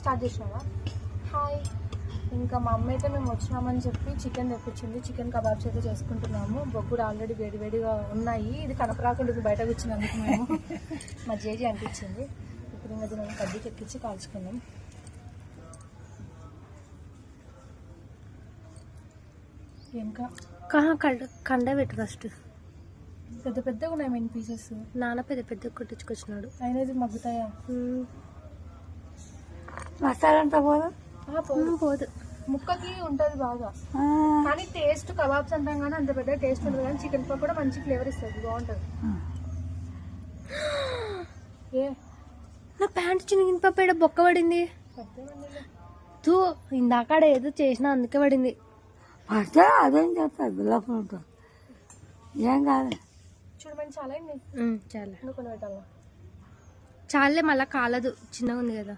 Start చేసినావా? Hi. ఇంకా మా అమ్మ అయితే మేము వచ్చినామని చెప్పి చికెన్ తెప్పించింది. చికెన్ కబాబ్స్ అయితే చేసుకుంటున్నాము. బొగ్గులు ఆల్రెడీ వేడివేడిగా ఉన్నాయి. ఇది కనపరాకుండా బయట కూర్చున్నందుకు మేము మా జేజీ అనిపించింది. ఇప్పుడు ఇంకా దీన్ని కడ్డీకి ఎక్కించి కాల్చుకున్నాం. ఇంకా కండ పెట్టు ఫస్ట్. పెద్ద పెద్దగా ఉన్నాయి మెయిన్ పీసెస్. నాన్న పెద్ద పెద్ద కొట్టించుకొచ్చినాడు. అయినది మగ్గుతాయా? మసాలా అంతా పోదు. పోదు, ముక్కకి ఉంటుంది బాగా. కానీ టేస్ట్ కబాబ్స్ అంటాం కానీ అంత పెద్ద టేస్ట్ ఉంటుంది. కానీ చికెన్ కూడా మంచి ఫ్లేవర్ ఇస్తుంది, బాగుంటుంది. ఏ నా ప్యాంట్ చిన్న పప్పేడ బొక్క పడింది. తూ ఇందాక ఏదో చేసినా అందుకే పడింది. పడితే అదేం చేస్తారు బిల్లపు ఉంటుంది, ఏం కాదు. చూడమని చాలా అయింది. చాలా నువ్వు కొని పెట్టాలా? చాలే, మళ్ళా కాలదు, చిన్నగా ఉంది కదా.